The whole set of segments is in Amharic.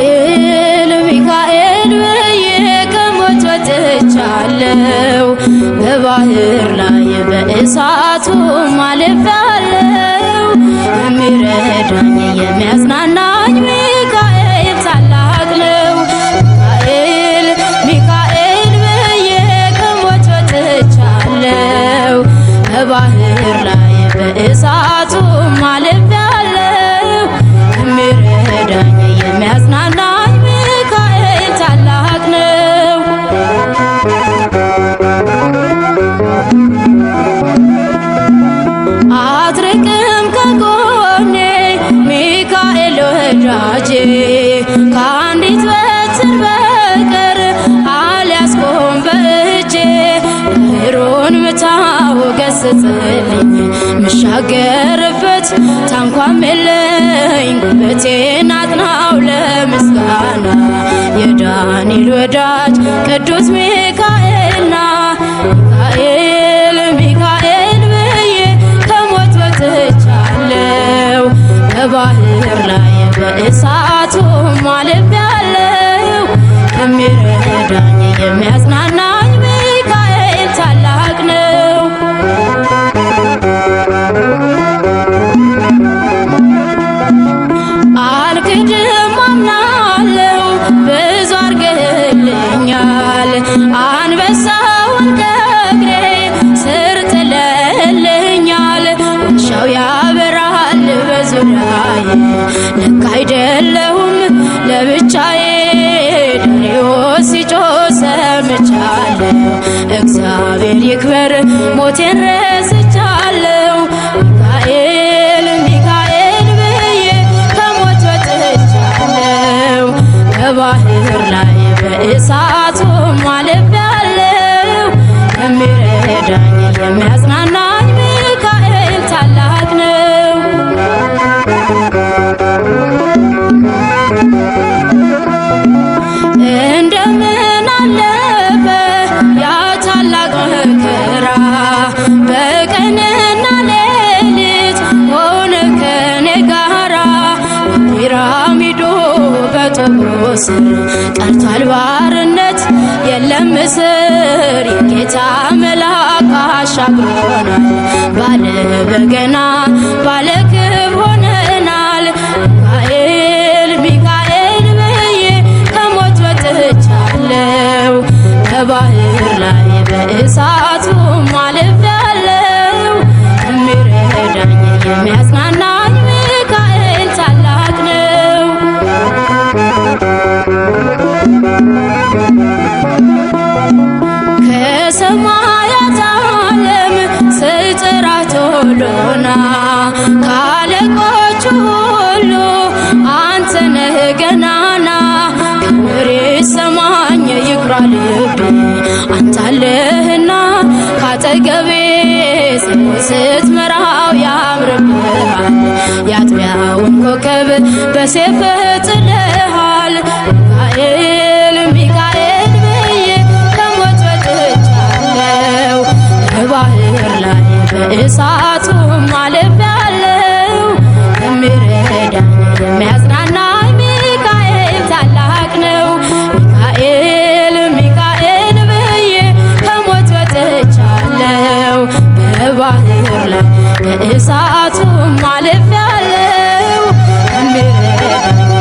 ሚካኤል ሚካኤል ብዬ ከሞት ወጥቻለሁ በባህር ላይ በእሳቱ አልፌአለሁ የሚረዳኝ የሚያጽናናኝ ሚካኤል ታላቅ ነው። ሚካኤል ሚካኤል ብዬ ከሞት ወጥቻለሁ በባህር ላይ በእሳቱ አልፌአለሁ የሚረዳኝ የሚያጽናናኝ ሚካኤል ታላቅ ነው። አትርቅም ከጎኔ ሚካኤል ወዳጄ ከአንዲት በትር በቀር አልያዝኩም በእጄ ባህሩን ምታው ገስጽልኝ ምሻገርበት ታንኳም የለኝ ጉልበቴን አጥናው ለምስጋና የዳንኤል ወዳጅ ቅዱስ ሚካኤልና ሚካኤል ሚካኤል ብዬ ከሞት ወጥቻለሁ በባህር ላይ በእሳቱ አልፌአለሁ የሚረዳኝ የሚያጽናናኝ ሚካኤል ታላቅ ነው። አልክድም አምናለሁ ብዙ አርገህልኛል አንበሳውን ከእግሬ ስር ጥለህልኛል ዋሻው ያበራል በዙሪያዬ ልክ አይደለሁም ለብቻዬ ዳርዮስ ሲጮህ ሰምቻለሁ እግዚአብሔር ይክበር ሞቴን ረስቻለሁ ሚካኤል ሚካኤል ብዬ ከሞት ወጥቻለሁ በባህር ላይ በእሳቱ አልፌአለሁ የሚረዳኝ የሚያጽናናኝ ሚካኤል ታላቅ ነው። እንደምን አለፈ ያ ታላቅ መከራ በቀንና ሌሊት ሆነ ከኔ ጋራ ፒራሚዱ በጦስ ቀርቷል ባርነት የለም እስር የጌታ መልአክ አሻግሮናል ባለ በገና ባለ ክብር ሆነናል ሚካኤል ሚካኤል ብዬ ከሞት ወጥቻለሁ በባህር ላይ በእሳቱ አልፌአለሁ የሚረዳኝ የሚያጽናናኝ ሚካኤል ታላቅ ነው። ከሰማያት ዓለም ስጥራ ቶሎና ካለቆቹ ሁሉ አንተ ነህ ገናና ክብር ይሰማኝ ይኩራ ልቤ አንተ አለህና ካጠገቤ ስትመራው ያምርብሃል የአጥቢያውን ኮከብ በሰይፍህ ጥለሃል ሚካኤል ሚካኤል ብዬ ከሞት ወጥቻለሁ በባህር ላይ በእሳቱ አልፌአለሁ የሚረዳኝ የሚያጽናናኝ ሚካኤል ታላቅ ነው። ሚካኤል ሚካኤል ብዬ ከሞት ወጥቻለሁ በባህር ላይ በእሳቱ አልፌአለሁ የሚረዳኝ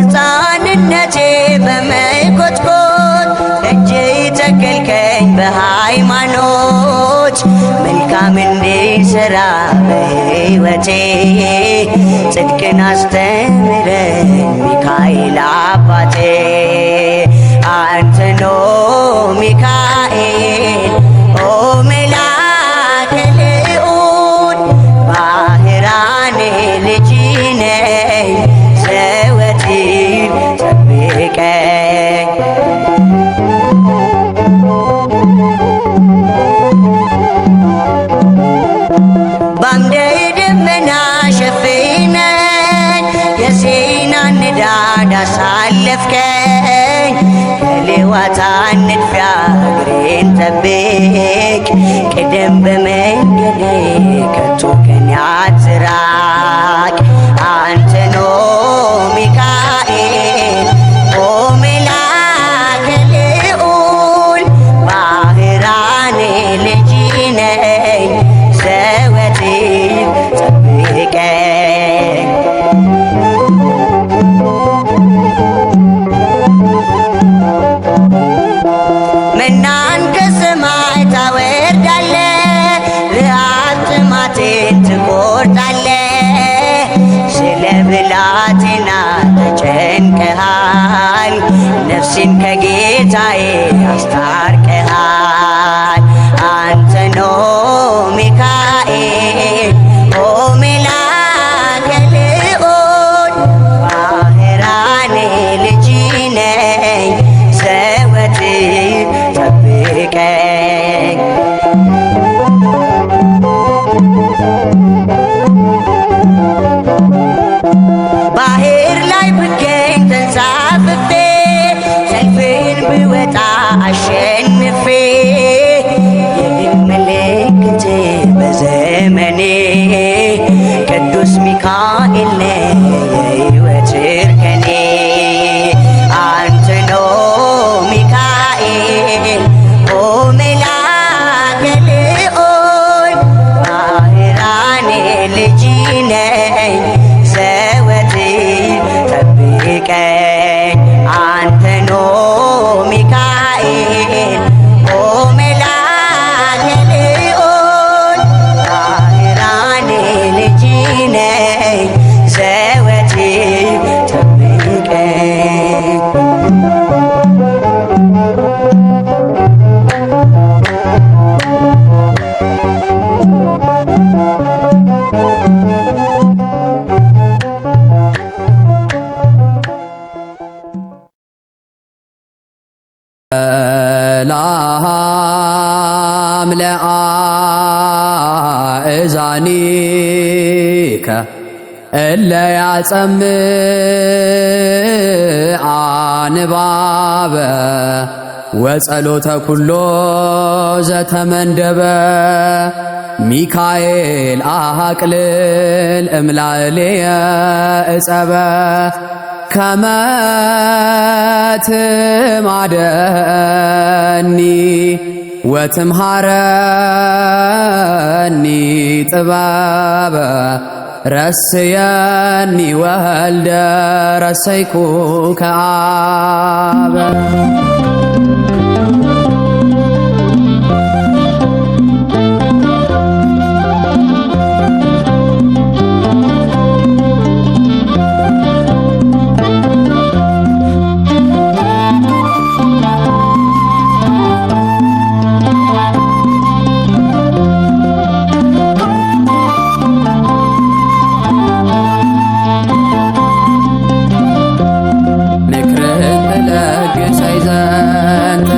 በሕፃንነቴ በመኮትኮት እጅ ተከልከኝ በሃይማኖት መልካም እንድሠራ በሕይወቴ ጽድቅን አስተምረኝ ሚካኤል አባቴ አንተኖ ሚካኤል ኦ መላከ ልዑል ባህራኔ ልጅ ነኝ ዘወትር ጠብቀኝ በአምደ ደመና ሸፍነኝ የሲናን ንዳድ አሳለፍከኝ ከሌዋታን ንድፊያ እግሬን ጠብቅ ቅደም በመንገዴ ከቶ ከኔ አትራቅ አንተኖ ሚካኤል ኦ መላከ ልዑል ባህራኔ ልጅ ነኝ ዘወትር ጠብቀኝ መናን ከሰማይ ታወርዳለ ረሃብ ጥማቴን ትቆርጣለ ስለ ብላቴና ተጨንቀሃል ነፍሴን ከጌታዬ አስታርቀሃል አንተኖ ሚካኤል ኦ መላከ ልዑል ባህራኔ ልጅ ነኝ ዘወትር ጠብቀኝ ባህር ላይ ብገኝ ተንሳፍፌ ሰልፍን ብወጣ አሸንፌ የድል ምልክቴ በዘመኔ ቅዱስ ሚካኤል ነህ የሕይወት እርከኔ አንተኖ ሚካኤል ኦ መላከ ልዑል ባህራኔ ልጅ ነኝ ዘወትር ጠብቀኝ አንተኖ ሚካኤል ኦ መላከ ልዑል ባህራኔ ልጅ ነኝ ዘወትር ጠብቀኝ ሰላም ለአእዛኒከ እለ ያጸምዓ ንባበ ወጸሎተ ኩሎ ዘተመንደበ ሚካኤል አቅልል እምላልየ እጸበ ከመ ትማደኒ ወትምሃረኒ ጥበበ ረስየኒ ወልደ ረሰይኩከ አበ ምክርህን ትለግሰኝ ዘንድ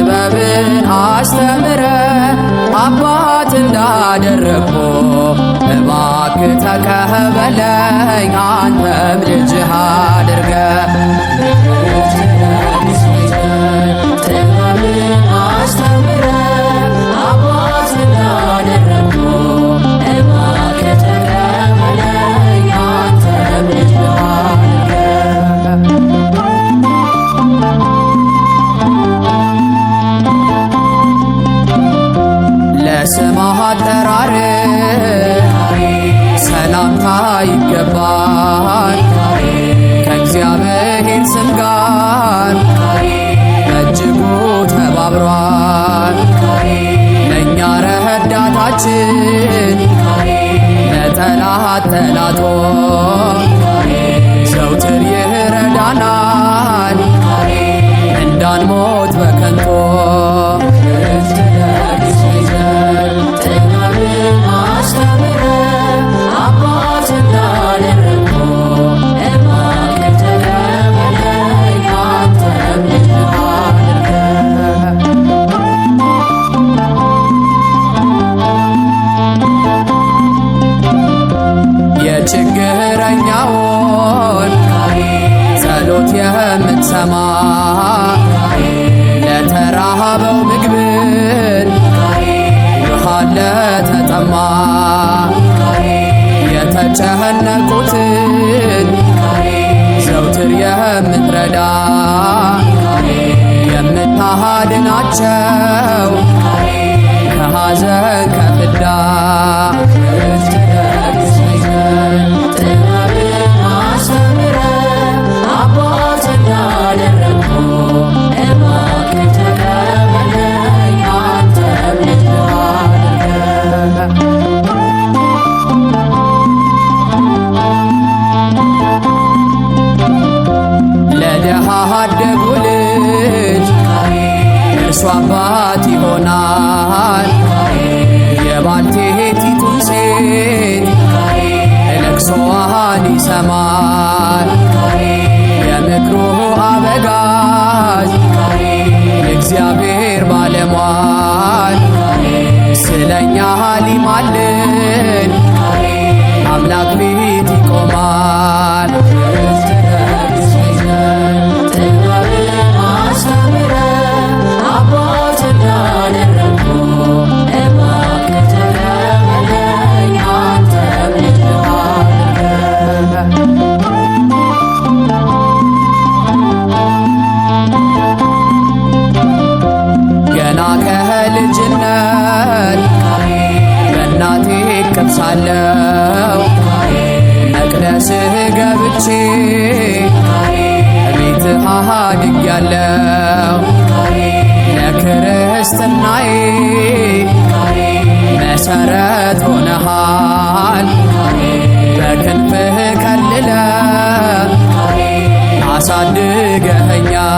እንዳልሞት በከንቱ የችግረኛውን ጸሎት የምትሰማ ለተራበው ምግብን ውሃን ለተጠማ የተጨነቁትን ዘውትር የምትረዳ የምታድናቸው ከሐዘን ከፍዳ ለደሃ አደጉ ልጅ እርሱ አባት ይሆናል። የባልቴቲቱን ሴት ለቅሶዋን ይሰማል። የምክሩ አበጋዝ የእግዚአብሔር ባለሟል ስለኛ ሊማልን አምላክ ፊት ይቆማል። ገና ከልጅነት በእናቴ እቅፍ ሳለሁ መቅደስህ ገብቼ ቤትህ አድጌያለሁ። ለክርስትናዬ መሰረት ሆነሃል። በክንፍህ ከልለህ አሳድገኸኛል።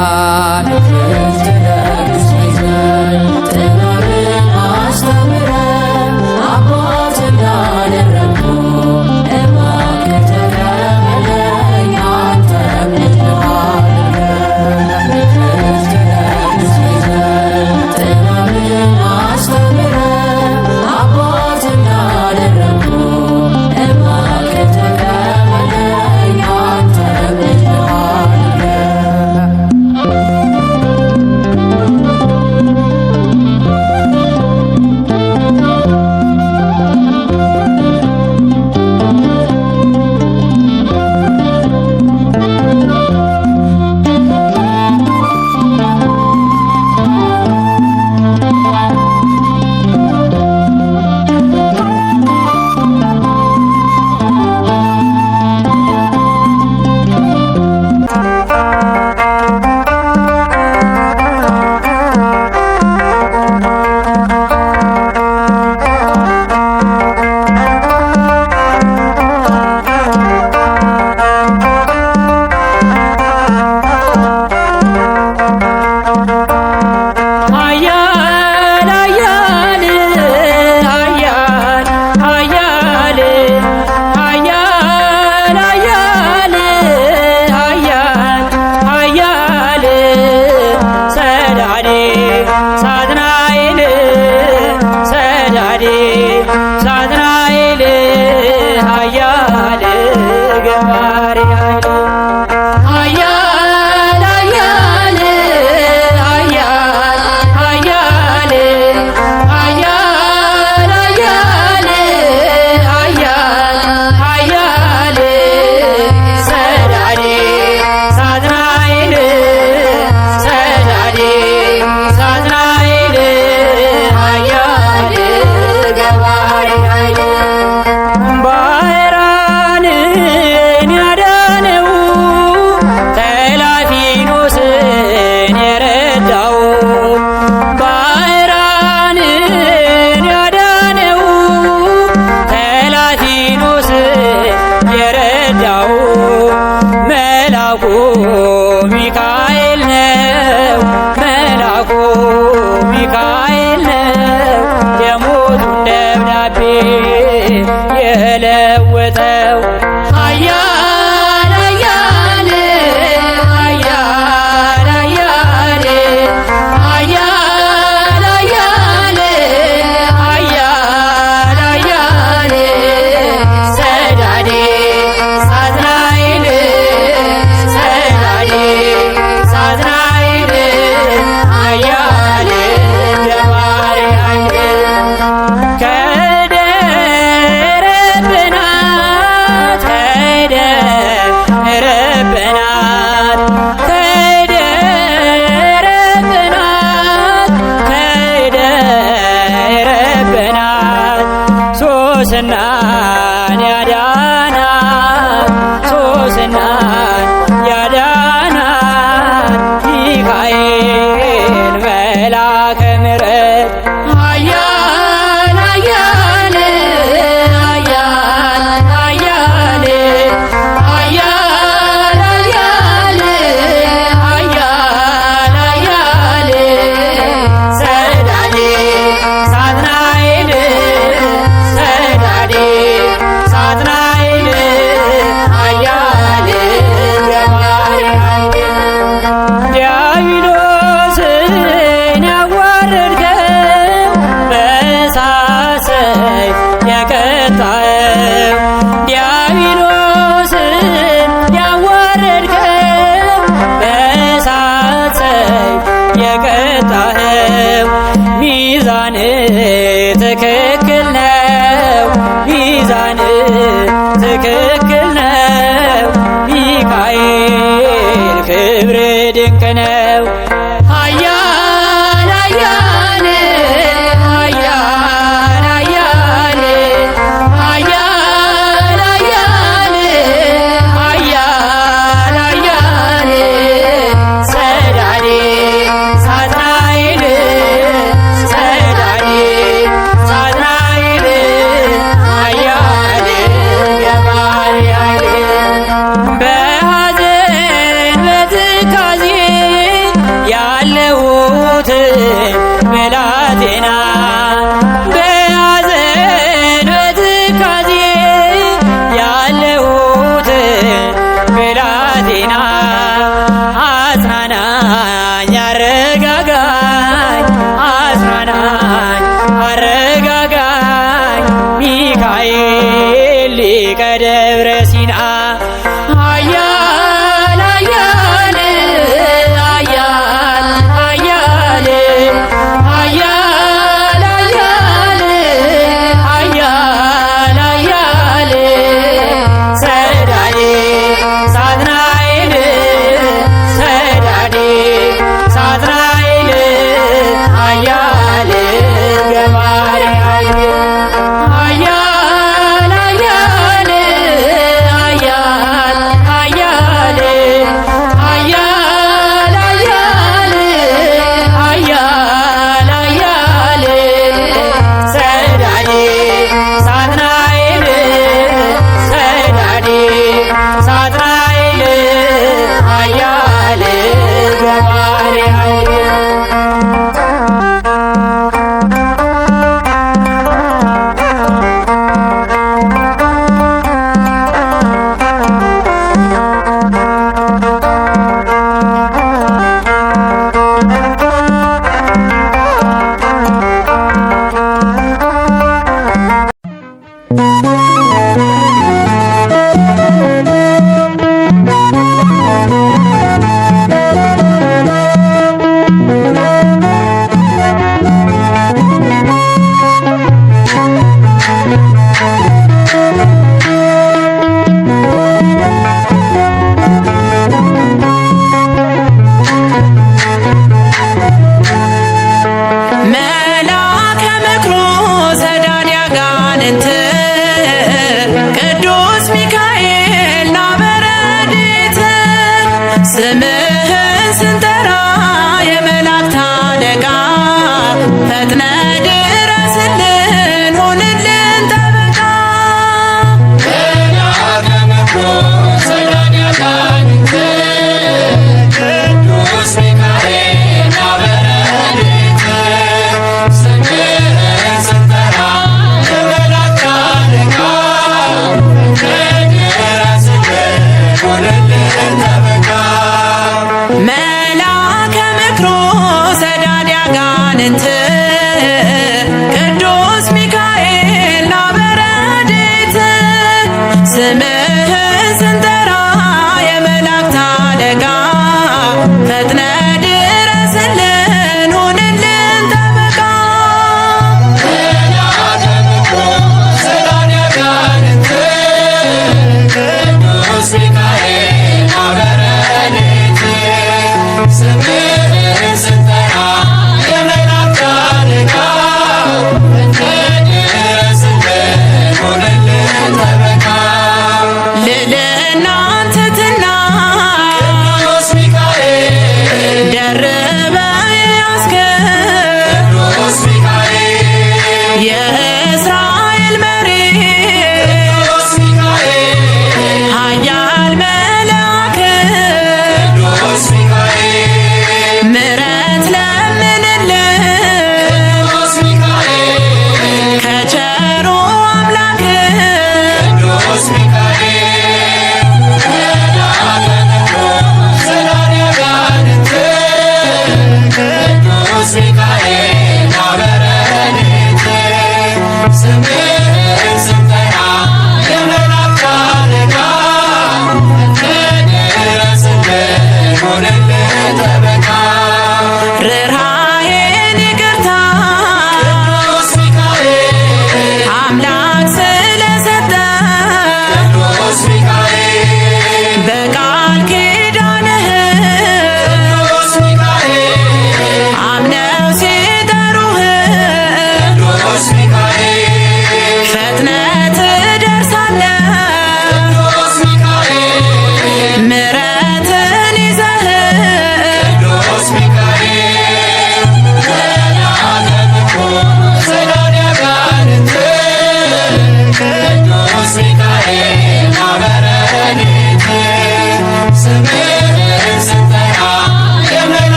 ሶስናን ያዳናት ሶስናን ያዳናት ሚካኤል መልአከ ምሕረት ኃያል ኃያል ኃያል ኃያል ኃያል ኃያል ኃያል ኃያል ሰዳዴ ሳጥናኤል ሰዳዴ ሳጥናኤል ኃያል ገብርኤል ዲያብሎስን ያዋረድከው በእሳት ሰይፍ የቀጣኸው ዲያብሎስን ያዋረድከው በእሳት ሰይፍ የቀጣኸው ሚዛን ትክክል ነው ሚዛን ትክክል ነው ሚካኤል ክብር ድንቅ ነው ኃያል ኃያል ኃያል ኃያል ኃያል ኃያል ኃያል ኃያል ሰዳዴ ሳጥናኤል ሰዳዴ ሳጥናኤል ኃያል ገብርኤል በሐዘን በትካዜ ያለሁት ብላቴና በሐዘን በትካዜ ያለሁት ብላቴና አጽናናኝ አረጋጋኝ አጽናናኝ አረጋጋኝ ሚካኤል ሊቀ ደብረ ሲና ኃያል ኃያል ኃያል ኃያል ኃያል ኃያል ኃያል ሰዳዴ ሳጥናኤል ሰዳዴ ሳጥናኤል ኃያል ገብርኤል ኃያል ኃያል ኃያል ኃያል ኃያል ኃያል ኃያል ሰዳዴ ሳጥናኤል ሰዳዴ ሳጥናኤል ኃያል ገብርኤል መልአከ ምክሩ ሰዳድ ያጋንንት ቅዱስ ሚካኤል ና በረድኤት ስምህን ስንጠራ የመላእክት አለቃ ፈጥነ ድረስልን ሆንልን ጠበቃ መልአከ ምክሩ ሰዳድ ያጋንንት ቅዱስ ሚካኤል ና በረድኤት ስምህን ስንጠራ የመላእክት አለቃ ፈጥነ ድረስልን ሆንልን ጠበቃ መልአከ ምክሩ ሰዳድ ያጋንንት ቅዱስ ሚካኤል ና በረድኤት ስምህን ስንጠራ የመላእክት አለቃ ፈጥነ ድረስልን ሆንልን ጠበቃ መልአከ ምክሩ ሰዳድ ያጋንንት ቅዱስ ሚካኤል ና በረድኤት ስምህን ስንጠራ የመላእክት አለቃ ፈጥነ ድረስልን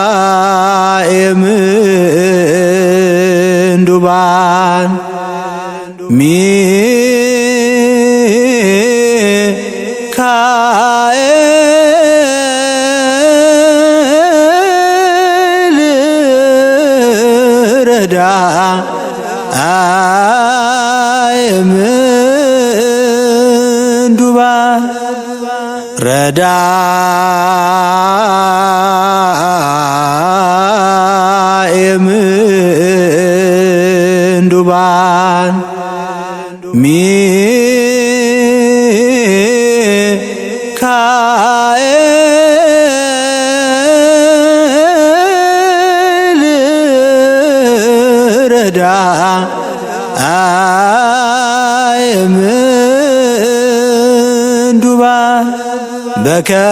ረዳኤ ምንዱባን ሚካኤል ረዳኤ ምንዱባን ረዳኤ ምንዱባን ሚካኤል ረዳኤ ምንዱባን በከመ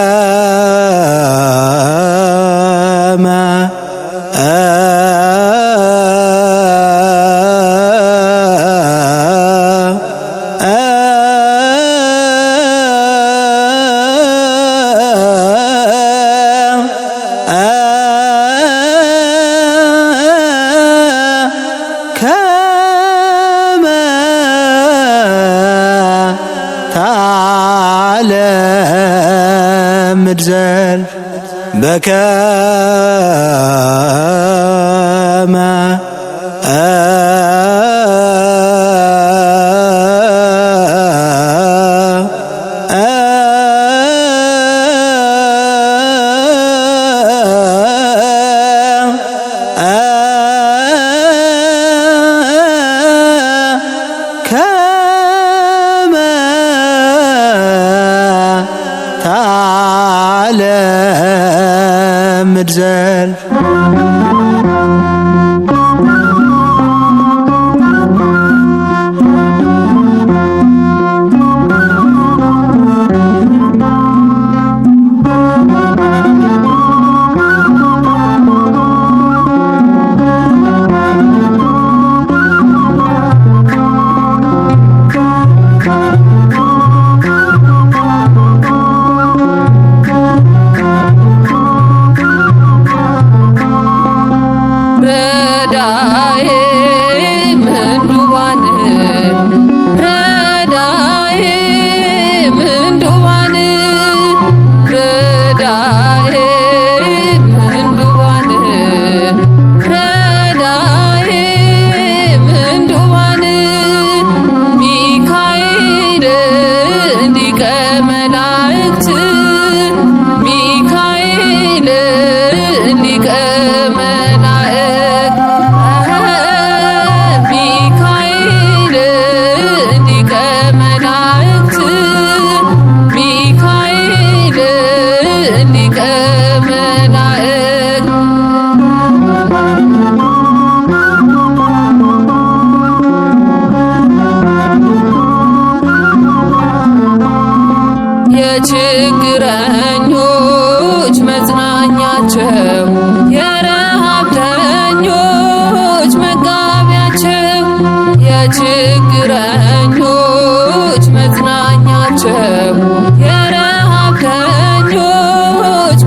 ምድዘል በከመ ምድዘል የችግረኞች መጽናኛቸው የረሃብተኞች መጋቢያቸው የችግረኞች መጽናኛቸው የረሃብተኞች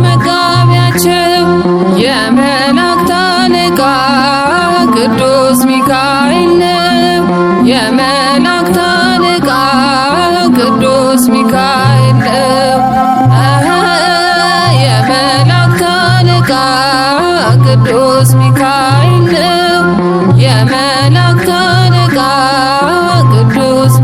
መጋቢያቸው የመላእክት አለቃ ቅዱስ ሚካኤል ነው። የመላእክት አለቃ ቅዱስ ሚካኤል ነው። የመላእክት አለቃ ቅዱስ ሚካኤል ነው። የመላእክት አለቃ ቅዱስ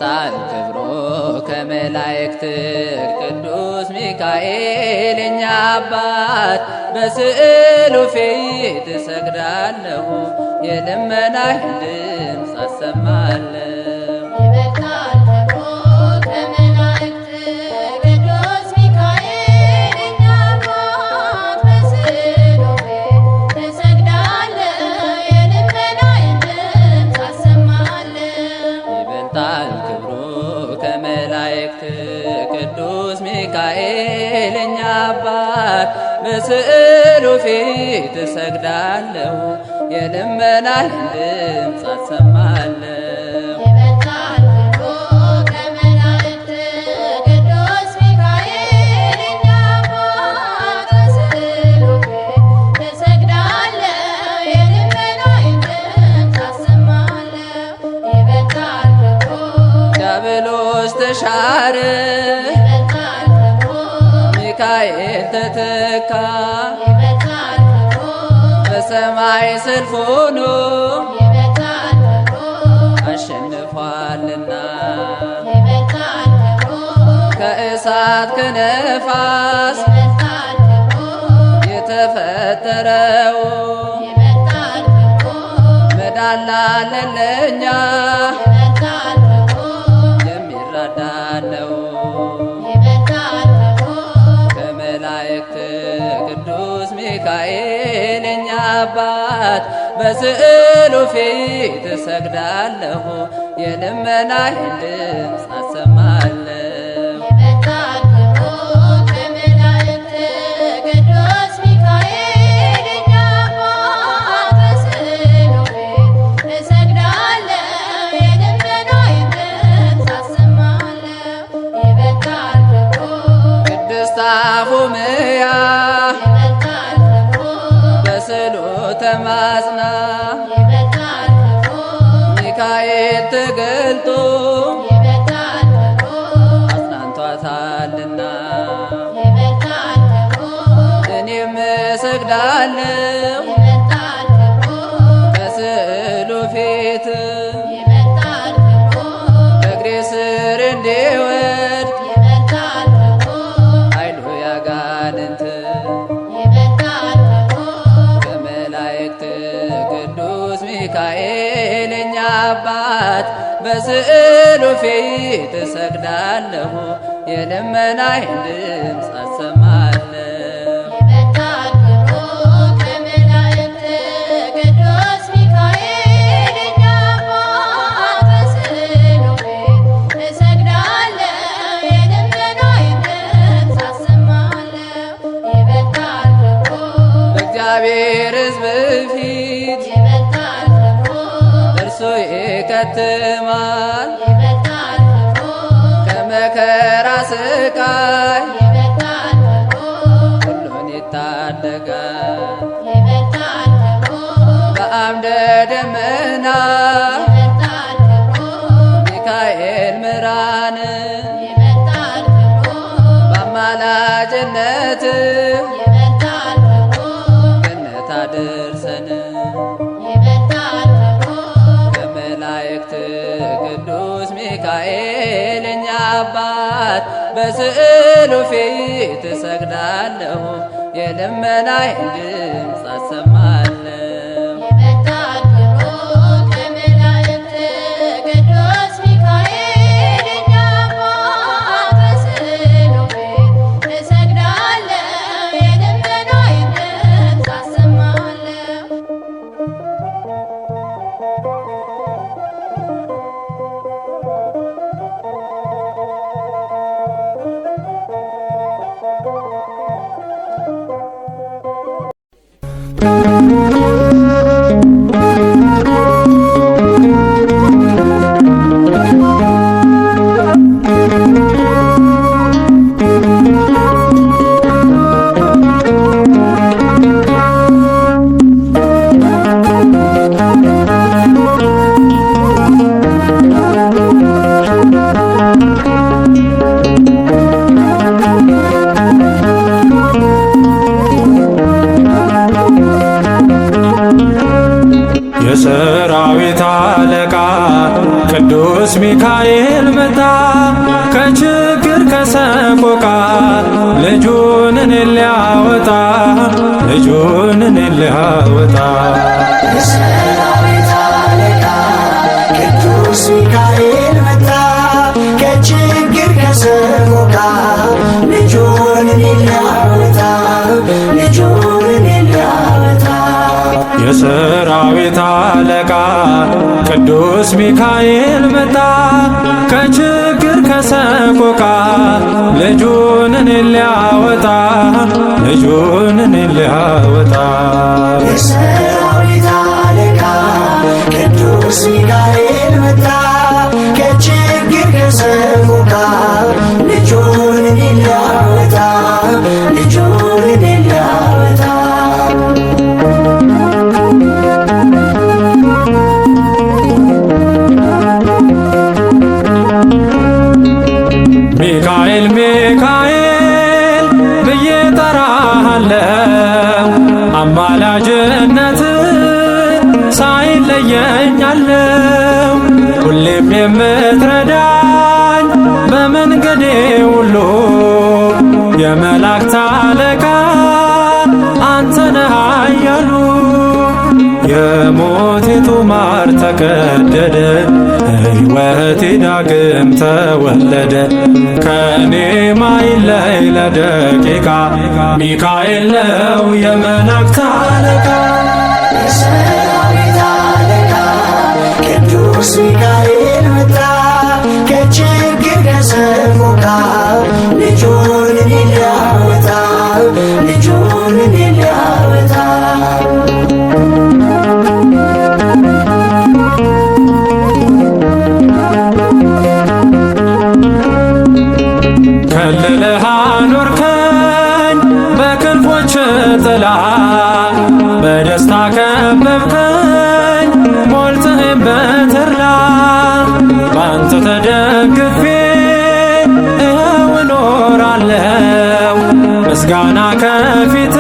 ይበልጣል ክብሮ ከመላእክት ቅዱስ ሚካኤል የኛ አባት በስዕሉ ፊት እሰግዳለሁ የልመናህን ድምፅ አሰማለሁ። ይበልጣል ክብሮ ከመላእክት ቅዱስ ሚካኤል የኛ አባት በስዕሉ ፊት እሰግዳለሁ የልመናህን ድምፅ አሰማለሁ። ይበልጣል ክብሩ ከመላእክት ቅዱስ ሚካኤል የኛ አባት በስዕሉ ፊት እሰግዳለሁ የልመናህን ድምፅ አሰማለሁ። ይበልጣል ክብሩ ከመላእክት ቅዱስ ሚካኤል የኛ አባት በስዕሉ ፊት እሰግዳለሁ የልመናህን ድምፅ አሰማለሁ። ይበልጣል ክብሩ ዲያብሎስ ተሻረ ይበልጣል ክብሩ ሚካኤል ተተካ ይበልጣል ክብሩ በሰማይ ሰልፍ ሆኖ ይበልጣል ክብሩ አሸንፏልና ይበልጣል ክብሩ ከእሳት ከነፋስ ይበልጣል ክብሩ የተፈጠረው ይበልጣል ክብሩ መዳን ላለን ለእኛ ይበልጣል ክብሩ የሚራዳለው ይበልጣል ክብሩ ከመላእክት ቅዱስ ሚካኤል የኛ አባት በስዕሉ ፊት እሰግዳለሁ የልመናህን ድምፅ አሰማለሁ። ይበልጣል ክብሩ ከመላእክት ቅዱስ ሚካኤል የኛ አባት በስዕሉ ፊት እሰግዳለሁ የልመናህን ድምፅ አሰማለሁ። ይበልጣል ክብሩ ቅድስት አፎምያ ይበልጣል ክብሩ በስዕሉ ተማጽና ይበልጣል ክብሩ ሚካኤል ተገልጦ ይበልጣል ክብሩ አጽናንቷታልና ይበልጣል ክብሩ እኔም እሰግዳለሁ ይበልጣል ክብሩ በስዕሉ ፊት ይበልጣል ክብሩ እግሬ ስር እንዲወድቅ ይበልጣል ክብሩ ኃይሉ ያጋንንት ይበልጣል ክብሩ ከመላእክት ቅዱስ ሚካኤል የኛ አባት በስዕሉ ፊት እሰግዳለሁ የልመናህን ድምፅ አሰማለሁ። ይበልጣል ክብሩ ከመላእክት ቅዱስ ሚካኤል የኛ አባት በስዕሉ ፊት እሰግዳለሁ የልመናህን ድምፅ አሰማለሁ። ይበልጣል ክብሩ በእግዚአብሔር ሕዝብ ፊት ይበልጣል ክብሩ እርሱ ይከትማል ይበልጣል ክብሩ ከመከራ ስቃይ ይበልጣል ክብሩ ሁሉን ይታደጋል። ይበልጣል ክብሩ በአምደ ደመና ይበልጣል ክብሩ ሚካኤል ምራን ይበልጣል ክብሩ በአማላጅነት ይበልጣል ክብሩ ገነት አድርሰን ይበልጣል ክብሩ ከመላእክት ቅዱስ ሚካኤል የኛ አባት በስዕሉ ፊት እሰግዳለሁ የልመናህን ድምፅ አሰማለሁ። ይበልጣል ክብሩ ከመላእክት ቅዱስ ሚካኤል የኛ አባት በስዕሉ ፊት እሰግዳለሁ የልመናህን ድምፅ አሰማለሁ። የሰራዊት አለቃ ቅዱስ ቅዱስ ሚካኤል መጣ ከችግር ከሰቆቃ ልጁን እኔን ሊያወጣ ልጁን እኔን ሊያወጣ የሰራዊት አለቃ ቅዱስ ሚካኤል መጣ ከችግር ከሰቆቃ ልጁን እኔን ሊያወጣ ልጁን እኔን ሊያወጣ የሰራዊት አለቃ ቅዱስ ሚካኤል መጣ ከችግር ከሰቆቃ ልጁን እኔን ሊያወጣ ልጁን እኔን ሊያወጣ የሰራዊት አለቃ ቅዱስ ሚካኤል መጣ ከችግር ከሰቆቃ ልጁን እኔን ሊያወጣ ልጁን እኔን ሊያወጣ ሚካኤል ሚካኤል ብዬ ጠራሃለው አማላጅነት ሳይለየኛለው ሁሌም የምትረዳኝ በመንገዴ ሁሉ የመላእክት አለቃ አንተ ነህ ኃያሉ የሞቴቱ ማር ተቀደደ ሕይወቴ ዳግም ተወለደ ከኔ ማይለይ ለደቂቃ ሚካኤል ነው የመላእክት አለቃ የሰራዊት አለቃ ቅዱስ ሚካኤል መጣ ከችግር ከሰቆቃ ልጁን እኔን ሊያወጣ ልጁን እኔን ሊያወጣ ከልለህ አኖርከኝ በክንፎች ጥላ በደስታ ከበብከኝ ሞልተኸኝ በተድላ ባንተ ተደግፌ ይኸው እኖራለሁ ምስጋና ከፊት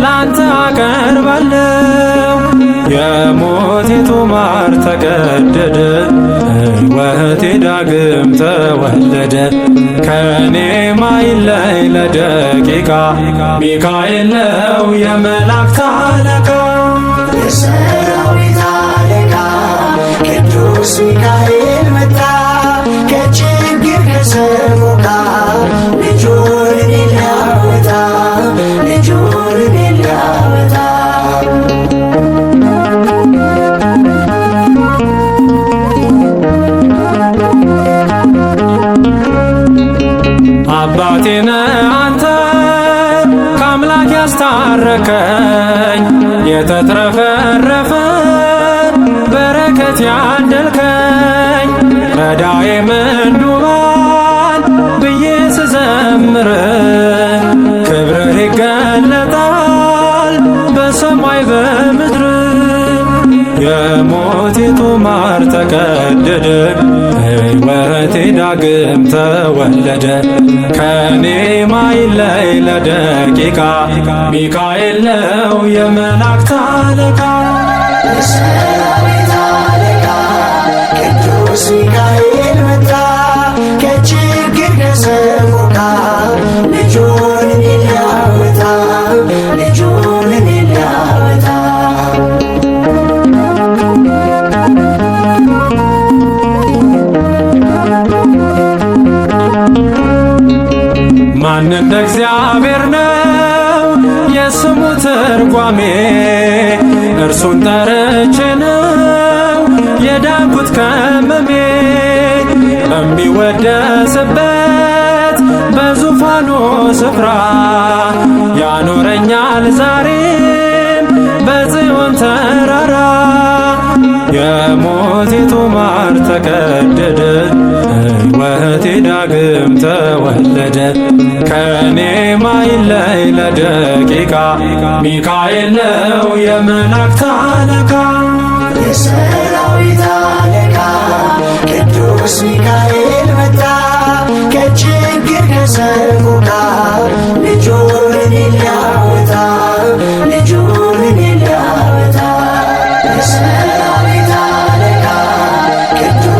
ላንተ አቀርባለሁ የሞቴቱ ማር ተቀደደ ሕይወቴ ዳግም ተወለደ ከኔ ማይለይ ለደቂቃ ሚካኤል ነው የመላእክት አለቃ የሰራዊት አለቃ ቅዱስ ሚካኤል መጣ ከችግር ከሰቆቃ ልጁን እኔን ሊያወጣ ልጁን እኔን ሊያወጣ አባቴ ነህ አንተ ከአምላክ ያስታረከኝ የተትረፈረፈ በረከት ያደልከኝ ረዳዬ ምንዱባን ብዬ ስዘምር ክብርህ ይገለጣል በሰማይ በምድር የሞቴቱ ማር ተቀደደ ሕይወቴ ዳግም ተወለደ ከኔ ማይለይ ለደቂቃ ሚካኤል ነው የመላእክት አለቃ የሰራዊት አለቃ ቅዱስ ሚካኤል መጣ ከችግር ከሰቆቃ ልጁን እኔን ሊያወጣ ልጁን እኔን ሊያወጣ ማን እንደ እግዚአብሔር ነው የስሙ ትርጓሜ እርሱን ጠርቼ ነው የዳንኩት ከመሜ በሚወደስበት በዙፋኑ ስፍራ ያኖረኛል ዛሬም በጽዮን ተራራ የሞቴቱ ማር ተቀደደ ሕይወቴ ዳግም ተወለደ ከኔ ማይለይ ለደቂቃ ሚካኤል ነው የመላእክት አለቃ የሰራዊት አለቃ ቅዱስ ሚካኤል መጣ ከችግር ከሰቆቃ ልጁን እኔን ሊያወጣ ልጁን እኔን ሊያወጣ የሰራዊት አለቃ ቅዱስ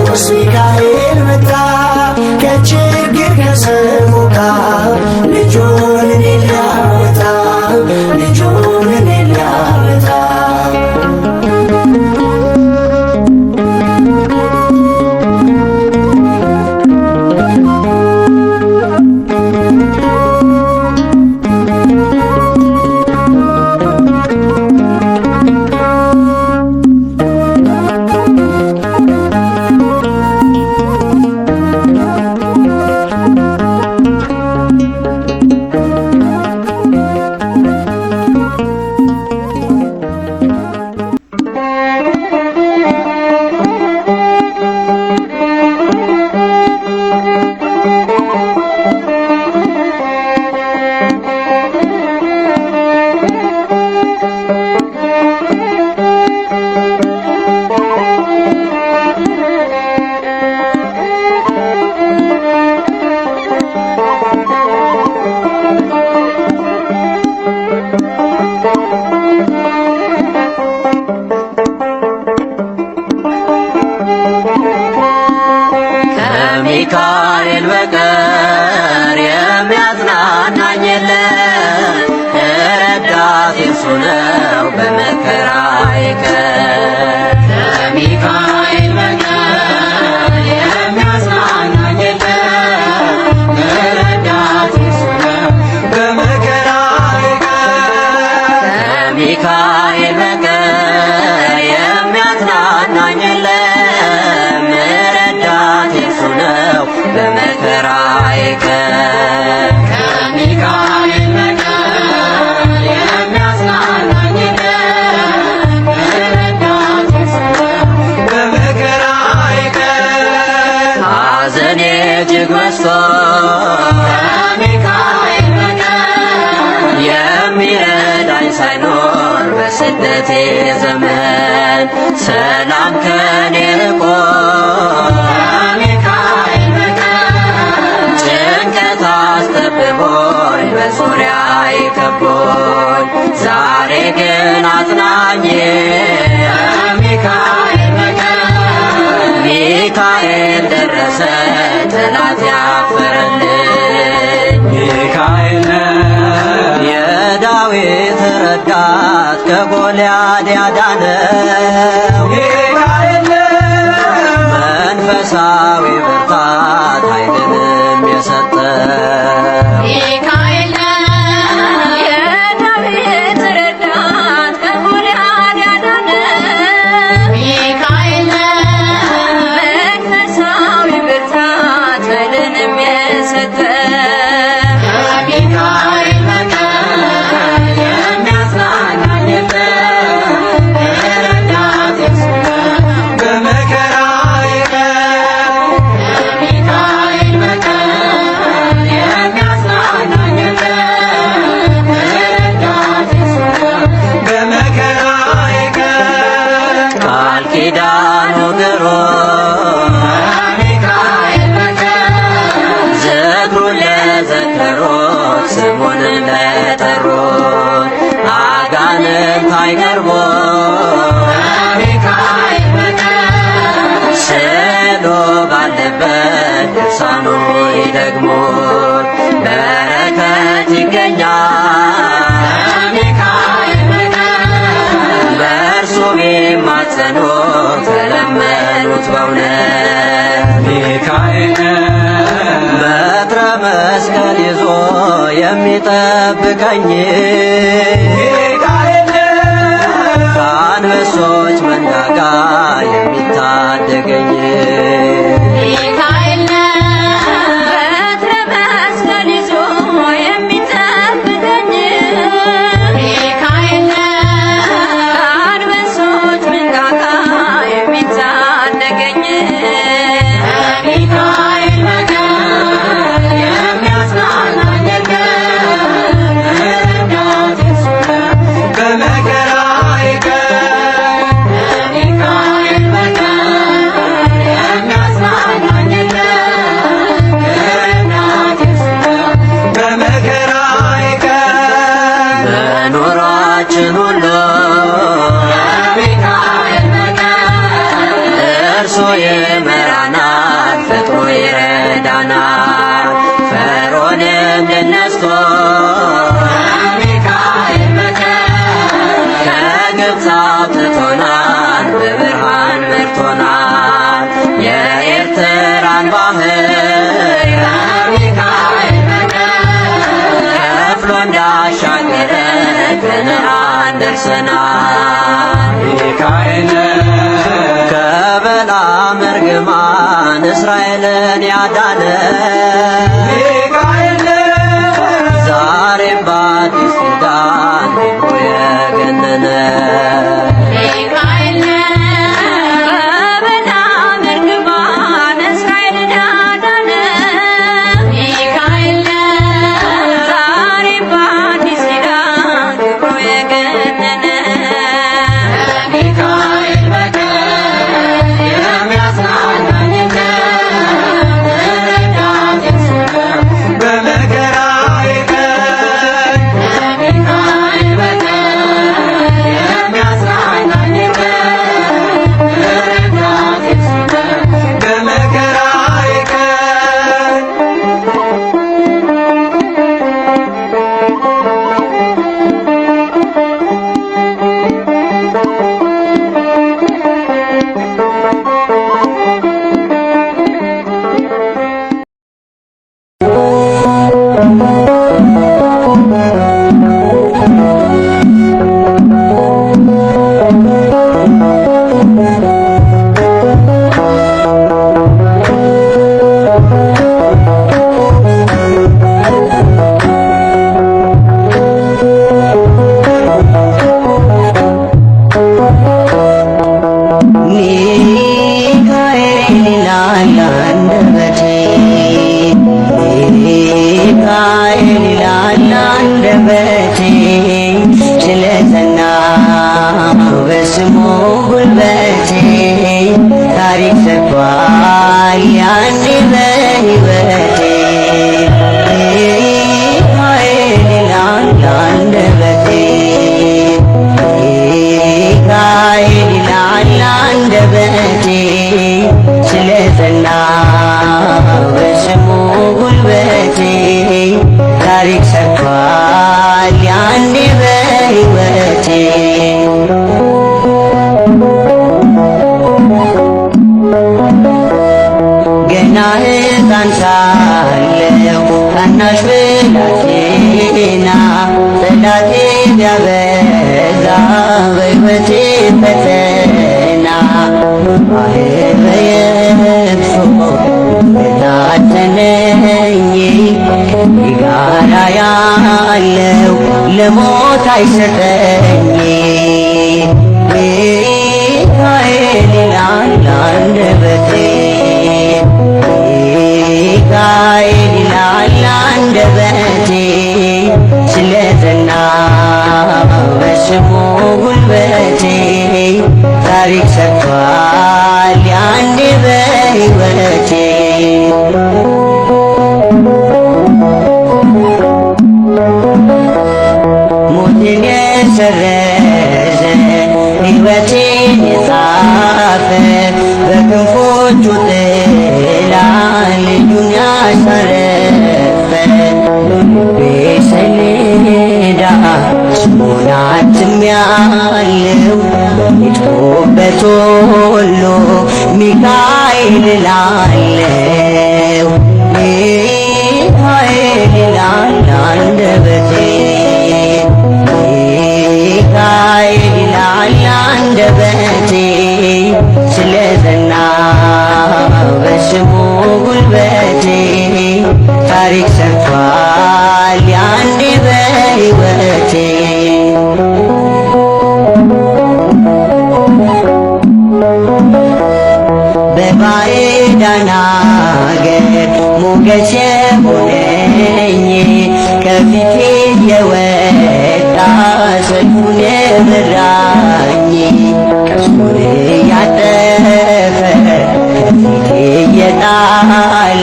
ከሚካኤል በቀር የሚያጽናናኝ የለም። ረዳቴ እርሱ ነው በመከራዬ ቀን። ከሚካኤል በቀር የሚያጽናናኝ የለም። ረዳቴ እርሱ ነው በመከራዬ ቀን። ከሚካኤል በቀር የሚያጽናናኝ የለም። ረዳቴ እርሱ ነው በመከራዬ ቀን። ከሚካኤል በቀር የሚያጽናናኝ የለም። ረዳቴ እርሱ ነው በመከራዬ ቀን። ሐዘኔ እጅግ በዝቶ ከሚካኤል በቀር የሚረዳኝ ሳይኖር በስደቴ ዘመን ሰላም ከኔ ርቆ ከሚካኤል በቀር ጭንቀት አስጠብቦኝ በዙሪያዬ ከቦኝ ዛሬ ግን አጽናኜ ከሚካኤል በቀር ሚካኤል ደረሰ ጠላት ያፈረልኝ። ሚካኤል የዳዊት ረዳት ከጎልያድ ያዳነው ሚካኤል መንፈሳዊ ብርታት ኃይልንም የሰጠው ሚካኤል የዳዊት ረዳት ከጎልያድ ያዳነው ሚካኤል መንፈሳዊ ብርታት ኃይልንም የሰጠው ከሚካኤል በቀር የሚያጽናናኝ የለም። ረዳቴ እርሱ ነው በመከራዬ ቀን። ከሚካኤል በቀር የሚያጽናናኝ የለም። ረዳቴ እርሱ ነው በመከራዬ ቀን። ቃል ኪዳኑ ግሩም ከሚካኤል በቀር ዝክሩን ለዘከሩት ስሙንም ለጠሩት አጋንንት አይቀርቡም። ከሚካኤል በቀር ስዕሉ ባለበት ድርሳኑ ይደግሙት በረከት ይገኛል። ከሚካኤል በቀር በእርሱ ቢማጸኑ ተለመኑት በእውነት። ሚካኤል በትረ መስቀል ይዞ የሚጠብቀኝ ሚካኤል ከአንበሶች መንጋጋ የሚታደገኝ ሚካኤል በትረ መስቀል ይዞ የሚጠብቀኝ ሚካኤል ከአንበሶች መንጋጋ የሚታደገኝ ከሚካኤል በቀር የሚያጽናናኝ የለም። ረዳቴ እርሱ ነው በመከራዬ ቀን። ከሚካኤል በቀር የሚያጽናናኝ የለም። ረዳቴ እርሱ ነው በመከራዬ ቀን። በኑሯችን ሁሉ ከሚካኤል በቀር እርሱ ይመራናል፣ ፈጥኖ ይረዳናል። ፈርዖንን ድል ነስቶ ከሚካኤል በቀር ከግብፅ አውጥቶናል፣ በብርሃን መርቶናል። የኤርትራን ባህር ከሚካኤል በቀር ከፍሎ እንዳሻገረ ከነዓን ደርሰናል። ሚካኤል ከበለዓም እርግማን እስራኤልን ያዳነ ሚካኤል ዛሬም በአዲስ ኪዳን ክብሩ የገነነ ሚካኤል ከበለዓም እርግማን እስራኤልን ያዳነ ሚካኤል ዛሬም በአዲስ ኪዳን ክብሩ የገነነ ከሚካኤል በቀር የሚያጽናናኝ የለም። ረዳቴ እርሱ በስሙ ጉልበቴ ታሪክ ሰርቷል ያኔ በሕይወቴ ሚካኤል ይላል አንደበቴ ሚካኤል ይላል አንደበቴ ስለጸና በስሙ ጉልበቴ ታሪክ ሰርቷል ያኔ በሕይወቴ ገና ሕፃን ሳለሁ ታናሽ ብላቴና ጠላቴ ቢያበዛ በሕይወቴ ፈተና ባህር በየብሱ በታተነኝ ጋራ ያለው ለሞት አይሰጠኝ ሚካኤል ይላል አንደበቴ ሚካኤል ይላል አንደበቴ ስለጸና በስሙ ጉልበቴ ታሪክ ሰርቷል ያኔ በሕይወቴ ሞትን የሰረዘ ሕይወቴን የጻፈ በክንፎቹ ጥላ ልጁን ያሳረፈ በልቤ ሰሌዳ ስሙን አትሜያለሁ በሄድኩበት ሁሉ ሚካኤል እላለሁ ሚካኤል ይላል አንደበቴ ሚካኤል ይላል አንደበቴ ስለጸና በስሙ ጉልበቴ ታሪክ ሰርቷል ያኔ በሕይወቴ በባዕዳን አገር ሞገስ የሆነኝ ከፊቴ የወጣ ሰልፉን የመራኝ ቀስቱን እያጠፈ ከፊቴ እየጣለ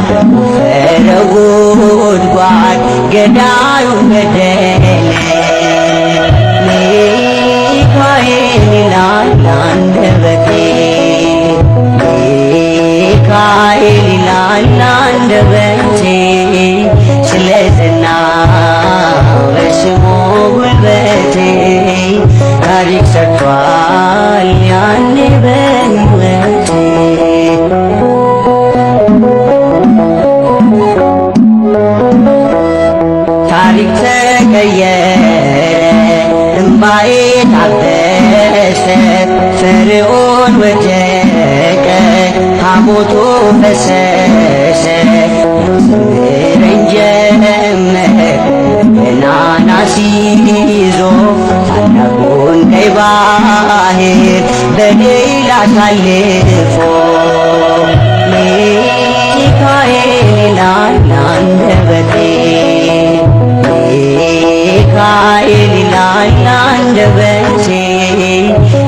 በቆፈረው ጉድጓድ ገዳዩን ገደለ ሚካኤል ይላል አንደበቴ ሚካኤል ይላል አንደበቴ ስለጸና በስሙ ጉልበቴ ታሪክ ሰርቷል ያኔ በሕይወቴ ታሪክ ተቀየረ እምባዬ ታበሰ ፈርዖን ወደቀ ሐሞቱ ፈሰሰ ዘምረኝ ጀመር ገናና ሲይዞ ታላቁን ቀይ ባሕር በድል አሳልፎ ሚካኤል ይላል አንደበቴ ሚካኤል ይላል አንደበቴ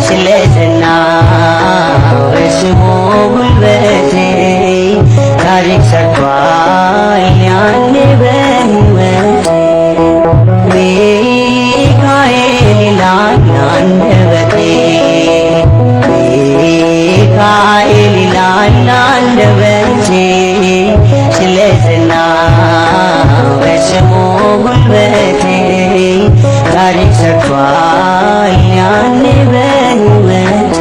ስለጸና በስሙ ጉልበቴ ታሪክ ሰርቷል ያኔ በሕይወቴ ሚካኤል ይላል አንደበቴ ሚካኤል ይላል አንደበቴ ስለጸና በስሙ ጉልበቴ ታሪክ ሰርቷል ያኔ በሕይወቴ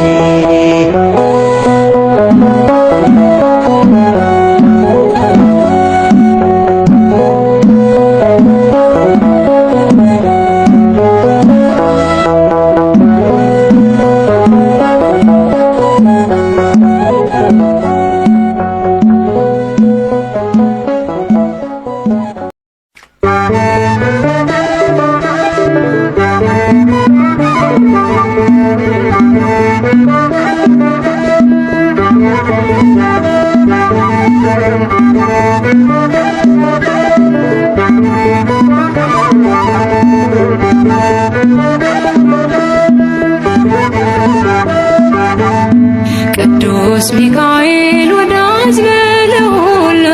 ቅዱስ ሚካኤል ወዳጅ ነህ ለሁሉ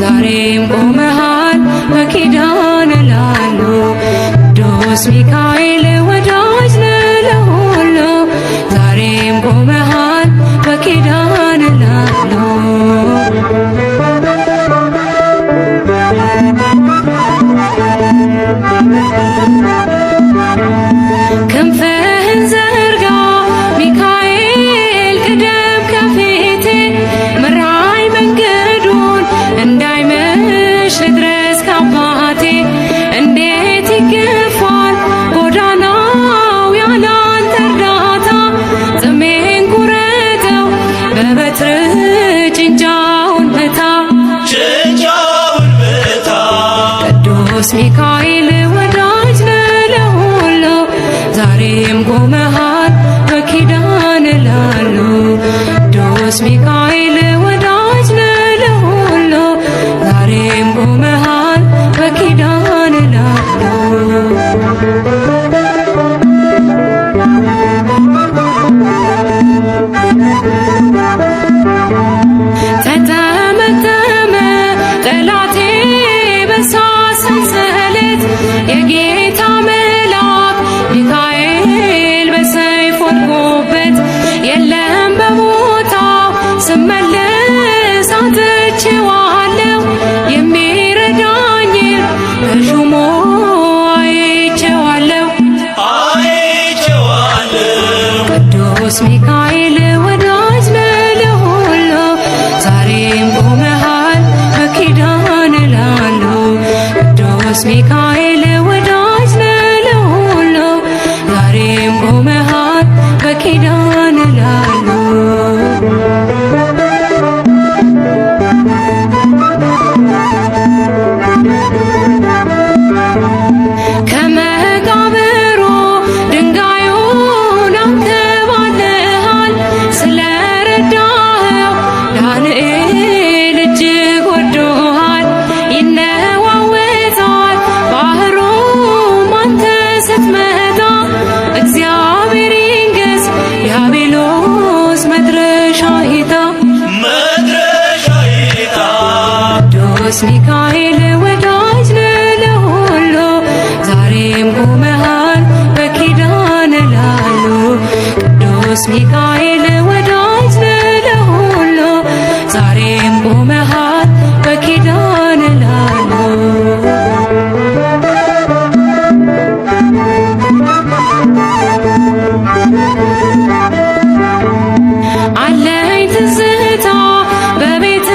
ዛሬም ቆመሃል በኪዳን ላሉ ቅዱስ ሚካኤል ወዳጅ ነህ ለሁሉ ዛሬም ቆመሃል በኪዳን ላሉ ክንፍህን ዘርጋ ሚካኤል ቅደም ከፊቴ ምራኝ መንገዱን እንዳይመሽ ልድረስ ከአባቴ እንዴት ይገፋል ጎዳናው ያለ አንተ እርዳታ ጥሜን ቁረጠው በበትር ጭንጫውን ምታ ቅዱስ ሚካኤል ወዳጅ ነህ ለሁሉ ዛሬም ቆመሃል በኪዳን ላሉ ቅዱስ ሚካኤል ወዳጅ ነህ ለሁሉ ዛሬም ቆመሃል በኪዳን ላሉ ተጠመጠመ ጠላቴ በእሳት ሰንሰለት የጌታ መልአክ ሚካኤል በሰይፍ ወድቆበት የለም በቦታው ስመለስ አጥቼዋለሁ የሚረዳኝን በሹሙ አይቼዋለሁ ቅዱስ ሚካኤል ወዳጅ ነህ ለሁሉ ዛሬም ቆመሃል በኪዳን ላሉ ቅዱስ ሚካኤል ወዳጅ ነህ ለሁሉ ዛሬም ቆመሃል በኪዳን ላሉ ከመቃብሩ ድንጋዩን አንከባለሃል ስለረዳኸው ዳንኤል እጅግ ወዶሃል ይነዋወጣል ባህሩም አንተ ስትመጣ እግዚአብሔር ይንገስ ዲያብሎስ መድረሻ ይታ ቅዱስ ሚካኤል ወዳጅ ነህ ለሁሉ ዛሬም ቆመሃል በኪዳን ላሉ ቅዱስ ሚካኤል ወዳጅ ነህ ለሁሉ ዛሬም ቆመሃል በኪዳን ላሉ አለኝ ትዝታ በቤት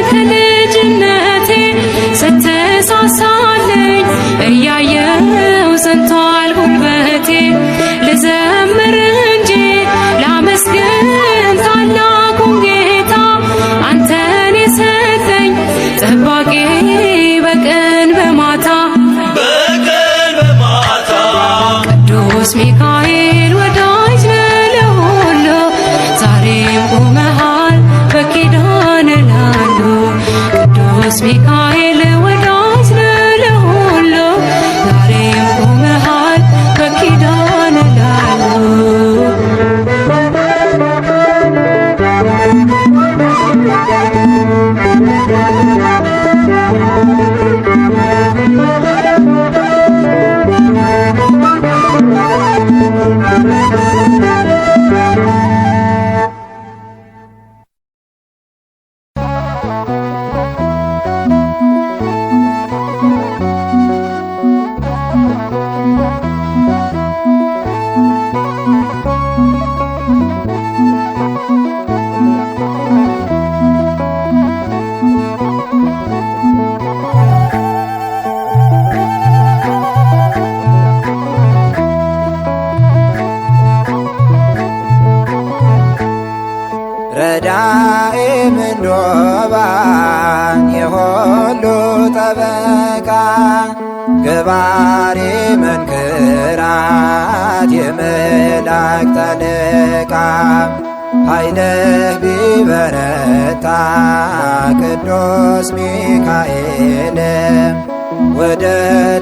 ከልጅነቴ ስትሳሳለኝ እያየው ሰንቷል ጉልበቴ ልዘምር እንጂ ላመስግን ታላቁን ጌታ አንተን የሰጠኝ ጠባቂ በቀን በማታ ቅዱስ ሚካኤል ወዳጅ ነህ ለሁሉ ዛሬም ቆመሃል በኪዳን ላሉ ቅዱስ ሚካኤል ወዳጅ ነህ ለሁሉ ዛሬም ቆመሃል በኪዳን ላሉ ረዳኤ ምንዶባን የሁሉ ጠበቃ ገባሬ መንክራት የመላእክት አለቃ ኃይልህ ቢበረታ ቅዱስ ሚካኤል ወደ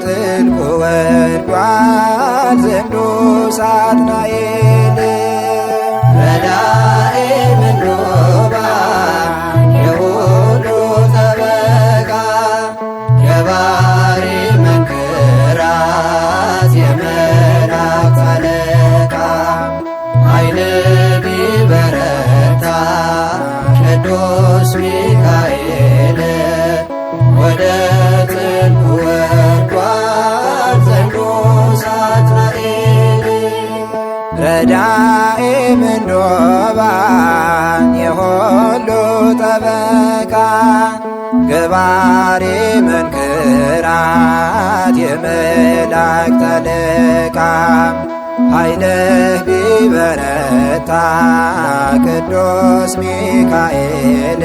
ጥልቁ ወርዷል ዘንዶ ሳጥናኤል ረዳኤ ምንዶ ኃይል ቢበረታ ቅዱስ ሚካኤል ወደ ጥልቁ ወርዷል ዘንዶ ሳጥናኤል። ረዳኤ ምንዶባን የሁሉ ጠበቃ ገባሬ መንክራት የመላእክት አለቃ ኃይልህ ቢበረታ ቅዱስ ሚካኤል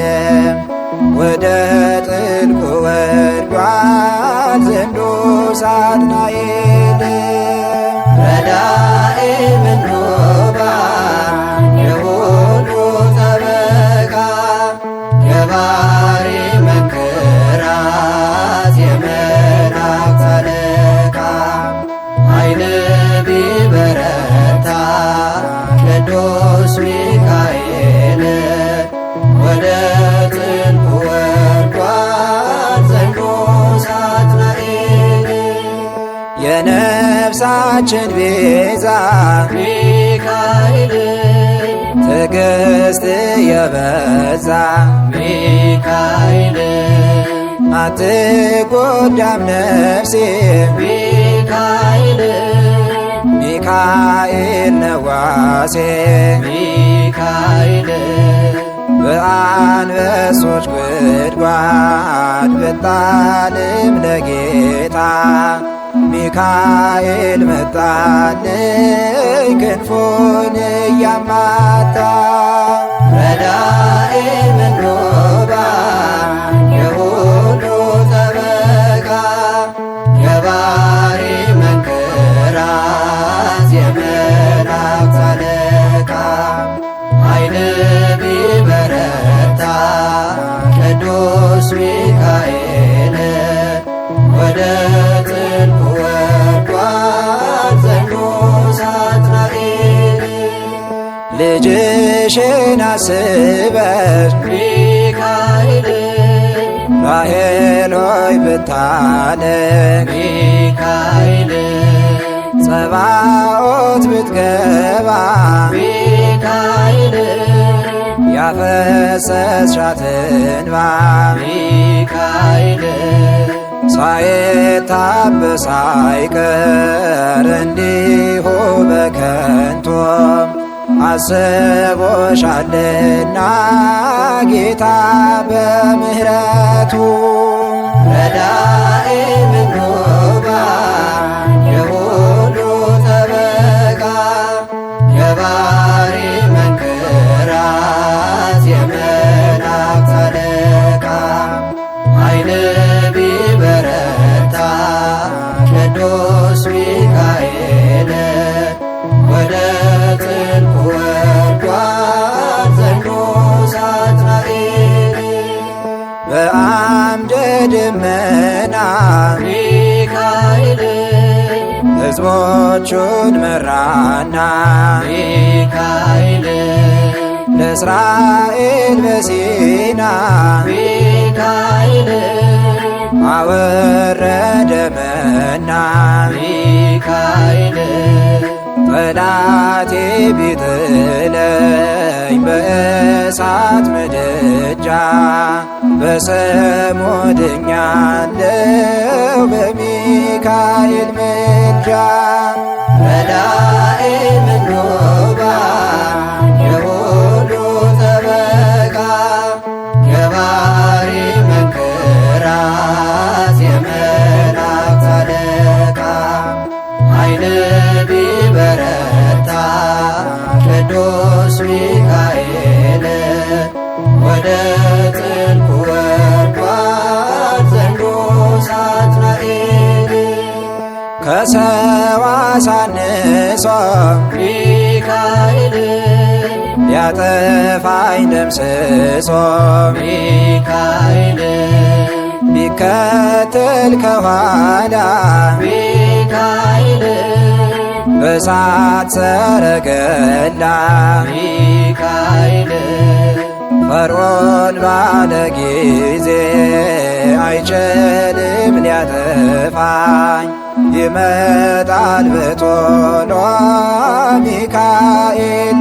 ወደ ጥልቁ ወርዷል ዘንዶ ሳጥናኤል። ረዳኤ ምንዶባን የሁሉ ጠበቃ ገባሬ መንክራት የመላእክት አለቃ ኃይል ቢበረታ ቅዱስ ሚካኤል ወደ ጥልቁ ወርዷል ዘንዶ ሳጥናኤል። የነፍሳችን ቤዛ ሚካኤል ትዕግሥት የበዛ ሚካኤል አትጎዳም ነፍሴ ሚካኤል ሚካኤል ነዋሴ ሚካኤል በአንበሶች ጉድጓድ ብጣልም ለጌታ ሚካኤል መጣልኝ ክንፉን እያማታ። ረዳኤ ምንዶባን የሁሉ ጠበቃ ገባሬ መንክራት የመላእክት አለቃ ኃይል ቢበረታ ቅዱስ ሚካኤል ወደ ጥልቁ ወርዷል ዘንዶ ሳጥናኤል። ልጅሽን አስበሽ ሚካኤል ራሔል ሆይ ብታለቅ ሚካኤል ጸባኦት ብትገባ ሚካኤል ያፈሰስሻት እንባ ሚካኤል ሳይታበስ አይቀር እንዲሁ በከንቱ አስቦሻልና ጌታ በምሕረቱ። ረዳኤ ምንዶባን የሁሉ ጠበቃ ገባሬ መንክራት የመላእክት አለቃ ኃይል ቢበረታ ቅዱስ ሚካኤል ወደ ጥልቁ ወርዷል ዘንዶ ሳጥናኤል። በአምደ ደመና ሚካኤል ሕዝቦቹን መራና ሚካኤል ለእስራኤል በሲና ሚካኤል አወረደ መና ሚካኤል ጠላቴ ቢጥለኝ በእሳት ምድጃ በስሙ ድኛለሁ በሚካኤል ምልጃ። ረዳኤ ምንዶባን የሁሉ ጠበቃ ገባሬ መንክራት የመላእክት አለቃ ኃይል ቢበረታ ቅዱስ ሚካኤል ወደ ጥልቁ ወርዷል ዘንዶ ሳጥናኤል። ከሰው አሳንሶ ሚካኤል ሊያጠፋኝ ደምስሶ ሚካኤል ቢከተል ከኋላ ሚካኤል በእሳት ሰረገላ ሚካኤል ፈርዖን ባለ ጊዜ አይችልም ሊያጠፋኝ ይመጣል በቶሎ ሚካኤል